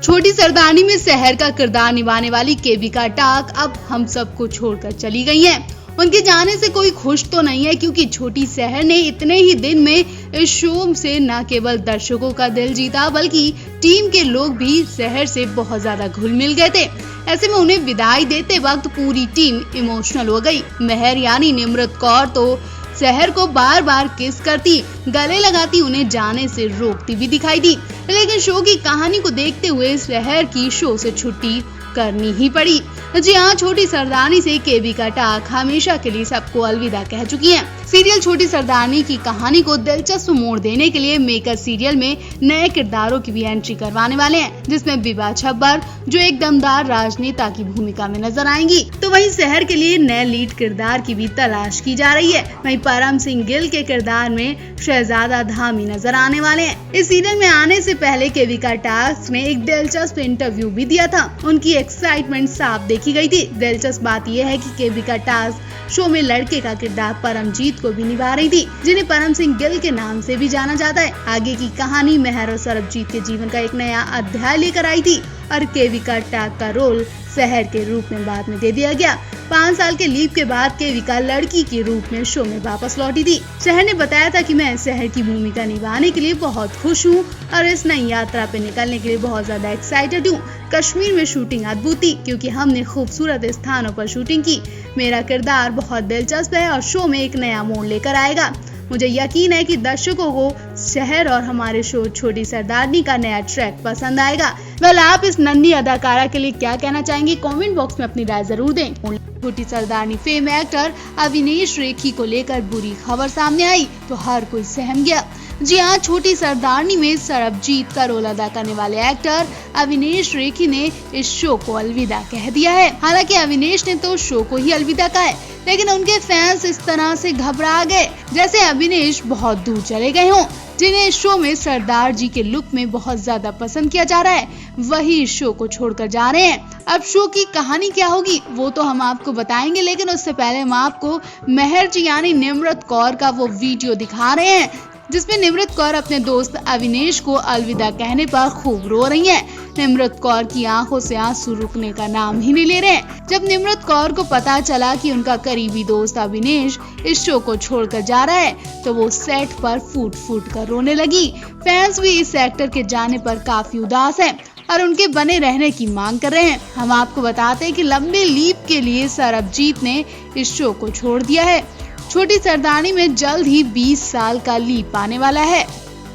छोटी सरदारनी में शहर का किरदार निभाने वाली केविका टाक अब हम सबको छोड़कर चली गई हैं। उनके जाने से कोई खुश तो नहीं है, क्योंकि छोटी शहर ने इतने ही दिन में इस शो से न केवल दर्शकों का दिल जीता, बल्कि टीम के लोग भी शहर से बहुत ज्यादा घुल मिल गए थे। ऐसे में उन्हें विदाई देते वक्त पूरी टीम इमोशनल हो गई। मेहर यानी निमृत कौर तो शहर को बार बार किस करती, गले लगाती, उन्हें जाने से रोकती भी दिखाई दी। लेकिन शो की कहानी को देखते हुए शहर की शो से छुट्टी करनी ही पड़ी। जी हाँ, छोटी सरदारनी से केविका टाक हमेशा के लिए सबको अलविदा कह चुकी हैं। सीरियल छोटी सरदारनी की कहानी को दिलचस्प मोड़ देने के लिए मेकर सीरियल में नए किरदारों की भी एंट्री करवाने वाले हैं, जिसमें विभा छब्बर जो एक दमदार राजनेता की भूमिका में नजर आएंगी, तो वहीं शहर के लिए नए लीड किरदार की भी तलाश की जा रही है। वहीं परम सिंह गिल के किरदार में शहजादा धामी नजर आने वाले हैं। इस सीरियल में आने से पहले केविका टाक ने एक दिलचस्प इंटरव्यू भी दिया था। उनकी एक्साइटमेंट साफ देखी गई थी। दिलचस्प बात यह है कि केविका टाक शो में लड़के का किरदार परमजीत को भी निभा रही थी, जिन्हें परम सिंह गिल के नाम से भी जाना जाता है। आगे की कहानी मेहर और सरबजीत के जीवन का एक नया अध्याय लेकर आई थी और केविका टाक का रोल शहर के रूप में बाद में दे दिया गया। 5 साल के लीव के बाद केविका लड़की के रूप में शो में वापस लौटी थी। शहर ने बताया था कि मैं शहर की भूमिका निभाने के लिए बहुत खुश हूँ और इस नई यात्रा पे निकलने के लिए बहुत ज्यादा एक्साइटेड हूँ। कश्मीर में शूटिंग अद्भुत थी, क्योंकि हमने खूबसूरत स्थानों पर शूटिंग की। मेरा किरदार बहुत दिलचस्प है और शो में एक नया मोड़ लेकर आएगा। मुझे यकीन है कि दर्शकों को शहर और हमारे शो छोटी सरदारनी का नया ट्रैक पसंद आएगा। आप इस नन्ही अदाकारा के लिए क्या कहना चाहेंगे? कमेंट बॉक्स में अपनी राय जरूर दें। छोटी सरदारनी फेम एक्टर अविनेश रेखी को लेकर बुरी खबर सामने आई तो हर कोई सहम गया। जी हाँ, छोटी सरदारनी में सरबजीत का रोल अदा करने वाले एक्टर अविनेश रेखी ने इस शो को अलविदा कह दिया है। हालांकि अविनेश ने तो शो को ही अलविदा कहा है, लेकिन उनके फैंस इस तरह से घबरा गए जैसे अविनेश बहुत दूर चले गए हों। जिन्हें इस शो में सरदार जी के लुक में बहुत ज्यादा पसंद किया जा रहा है, वही इस शो को छोड़कर जा रहे हैं। अब शो की कहानी क्या होगी वो तो हम आपको बताएंगे, लेकिन उससे पहले हम आपको मेहर जी यानी निमृत कौर का वो वीडियो दिखा रहे हैं, जिसमें निमृत कौर अपने दोस्त अविनेश को अलविदा कहने पर खूब रो रही हैं। निमृत कौर की आंखों से आंसू रुकने का नाम ही नहीं ले रहे हैं। जब निमृत कौर को पता चला कि उनका करीबी दोस्त अविनेश इस शो को छोड़कर जा रहा है, तो वो सेट पर फूट फूट कर रोने लगी। फैंस भी इस एक्टर के जाने पर काफी उदास हैं और उनके बने रहने की मांग कर रहे हैं। हम आपको बताते हैं कि लंबे लीव के लिए सरबजीत ने इस शो को छोड़ दिया है। छोटी सरदारनी में जल्द ही 20 साल का लीप आने वाला है।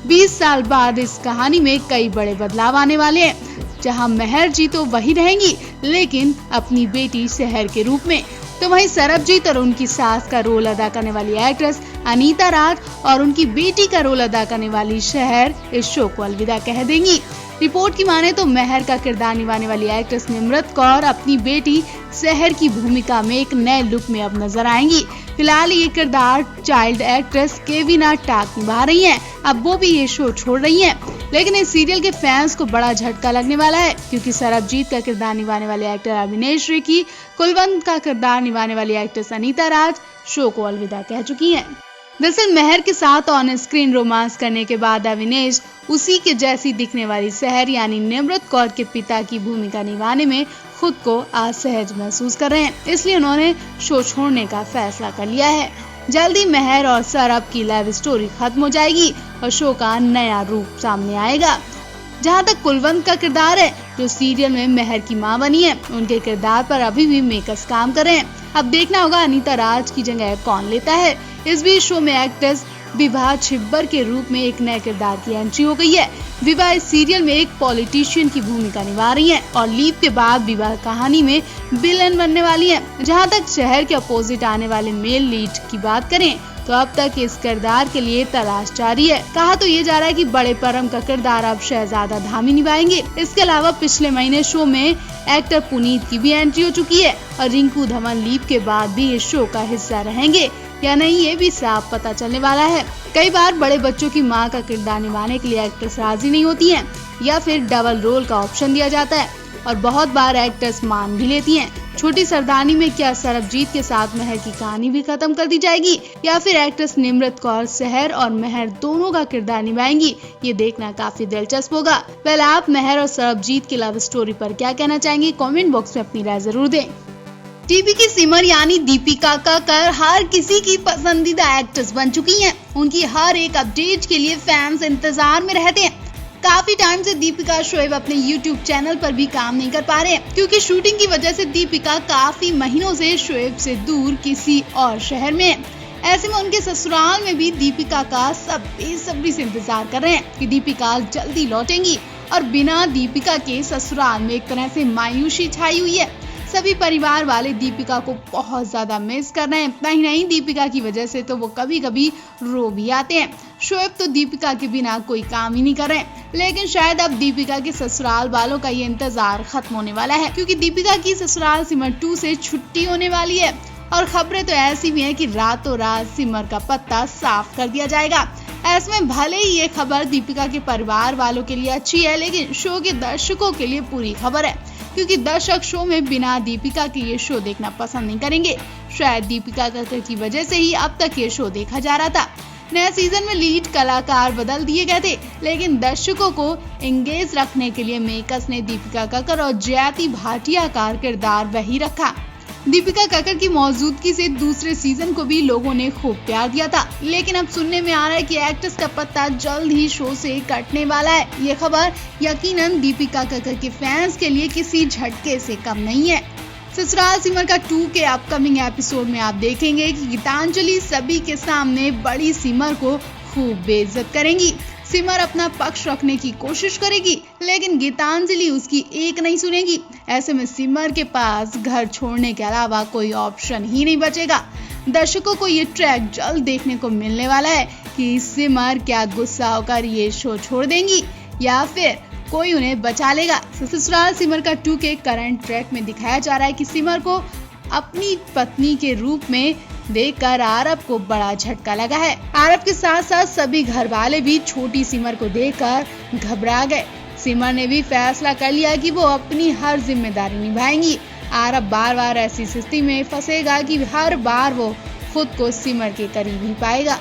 20 साल बाद इस कहानी में कई बड़े बदलाव आने वाले हैं, जहां मेहर जी तो वही रहेंगी, लेकिन अपनी बेटी शहर के रूप में। तो वहीं सरबजीत और उनकी सास का रोल अदा करने वाली एक्ट्रेस अनीता राज और उनकी बेटी का रोल अदा करने वाली शहर इस शो को अलविदा कह देंगी। रिपोर्ट की माने तो मेहर का किरदार निभाने वाली एक्ट्रेस निमृत कौर अपनी बेटी शहर की भूमिका में एक नए लुक में अब नजर आएंगी। फिलहाल ये किरदार चाइल्ड एक्ट्रेस केविका टाक निभा रही हैं। अब वो भी ये शो छोड़ रही हैं, लेकिन इस सीरियल के फैंस को बड़ा झटका लगने वाला है, क्योंकि सरबजीत का किरदार निभाने वाले एक्टर अविनेश रेखी, कुलवंत का किरदार निभाने वाली एक्ट्रेस अनीता राज शो को अलविदा कह चुकी हैं। दरअसल मेहर के साथ ऑन स्क्रीन रोमांस करने के बाद अविनेश उसी के जैसी दिखने वाली शहर यानी निमृत कौर के पिता की भूमिका निभाने में खुद को असहज महसूस कर रहे हैं, इसलिए उन्होंने शो छोड़ने का फैसला कर लिया है। जल्दी मेहर और सरब की लव स्टोरी खत्म हो जाएगी और शो का नया रूप सामने आएगा। जहां तक कुलवंत का किरदार है, जो सीरियल में मेहर की मां बनी है, उनके किरदार पर अभी भी मेकर्स काम कर रहे हैं। अब देखना होगा अनीता राज की जगह कौन लेता है। इस बीच शो में एक्ट्रेस विभा छब्बर के रूप में एक नए किरदार की एंट्री हो गई है। विभा इस सीरियल में एक पॉलिटिशियन की भूमिका निभा रही हैं और लीव के बाद विभा कहानी में विलन बनने वाली हैं। जहां तक शहर के अपोजिट आने वाले मेल लीड की बात करें तो अब तक इस किरदार के लिए तलाश जारी है। कहा तो ये जा रहा है कि बड़े परम का किरदार अब शहजादा धामी निभाएंगे। इसके अलावा पिछले महीने शो में एक्टर पुनीत की भी एंट्री हो चुकी है और रिंकू धवन लीव के बाद भी इस शो का हिस्सा रहेंगे या नहीं, ये भी साफ पता चलने वाला है। कई बार बड़े बच्चों की मां का किरदार निभाने के लिए एक्ट्रेस राजी नहीं होती हैं या फिर डबल रोल का ऑप्शन दिया जाता है और बहुत बार एक्ट्रेस मान भी लेती हैं। छोटी सरदारनी में क्या सरबजीत के साथ महर की कहानी भी खत्म कर दी जाएगी या फिर एक्ट्रेस निमृत कौर सहर और महर दोनों का किरदार निभाएंगी, ये देखना काफी दिलचस्प होगा। वेल, आप महर और सरबजीत की लव स्टोरी पर क्या कहना चाहेंगे? कमेंट बॉक्स में अपनी राय जरूर दें। टीवी की सिमर यानी दीपिका कक्कड़ हर किसी की पसंदीदा एक्ट्रेस बन चुकी हैं। उनकी हर एक अपडेट के लिए फैंस इंतजार में रहते हैं। काफी टाइम से दीपिका शोएब अपने YouTube चैनल पर भी काम नहीं कर पा रहे हैं क्योंकि शूटिंग की वजह से दीपिका काफी महीनों से शोएब से दूर किसी और शहर में है। ऐसे में उनके ससुराल में भी दीपिका का सब बेसब्री से इंतजार कर रहे हैं कि दीपिका जल्दी लौटेंगी और बिना दीपिका के ससुराल में एक तरह से मायूसी छाई हुई है। सभी परिवार वाले दीपिका को बहुत ज्यादा मिस कर रहे हैं। इतना ही नहीं, दीपिका की वजह से तो वो कभी कभी रो भी आते हैं। शोएब तो दीपिका के बिना कोई काम ही नहीं कर रहे हैं, लेकिन शायद अब दीपिका के ससुराल वालों का ये इंतजार खत्म होने वाला है क्योंकि दीपिका की ससुराल सिमर 2 से छुट्टी होने वाली है और खबरें तो ऐसी भी हैं कि रातों रात सिमर का पत्ता साफ कर दिया जाएगा। ऐसे में भले ही ये खबर दीपिका के परिवार वालों के लिए अच्छी है, लेकिन शो के दर्शकों के लिए बुरी खबर है क्योंकि दर्शक शो में बिना दीपिका के ये शो देखना पसंद नहीं करेंगे। शायद दीपिका कक्कड़ की वजह से ही अब तक ये शो देखा जा रहा था। नए सीजन में लीड कलाकार बदल दिए गए थे, लेकिन दर्शकों को एंगेज रखने के लिए मेकर्स ने दीपिका कक्कड़ और जयति भाटिया का किरदार वही रखा। दीपिका कक्कड़ की मौजूदगी से दूसरे सीजन को भी लोगों ने खूब प्यार दिया था, लेकिन अब सुनने में आ रहा है कि एक्ट्रेस का पत्ता जल्द ही शो से कटने वाला है। ये खबर यकीनन दीपिका कक्कड़ के फैंस के लिए किसी झटके से कम नहीं है। ससुराल सिमर का 2 के अपकमिंग एपिसोड में आप देखेंगे कि गीतांजलि सभी के सामने बड़ी सिमर को खूब बेइज्जत करेंगी। सिमर अपना पक्ष रखने की कोशिश करेगी, लेकिन गीतांजलि उसकी एक नहीं सुनेगी। ऐसे में सिमर के पास घर छोड़ने के अलावा कोई ऑप्शन ही नहीं बचेगा। दर्शकों को ये ट्रैक जल्द देखने को मिलने वाला है कि सिमर क्या गुस्सा होकर ये शो छोड़ देंगी या फिर कोई उन्हें बचा लेगा। ससुराल सिमर का 2 के करंट ट्रैक में दिखाया जा रहा है कि सिमर को अपनी पत्नी के रूप में देखकर आरव को बड़ा झटका लगा है। आरव के साथ साथ सभी घर वाले भी छोटी सिमर को देखकर घबरा गए। सिमर ने भी फैसला कर लिया कि वो अपनी हर जिम्मेदारी निभाएंगी। आरव बार बार ऐसी स्थिति में फंसेगा कि हर बार वो खुद को सिमर के करीब ही पाएगा।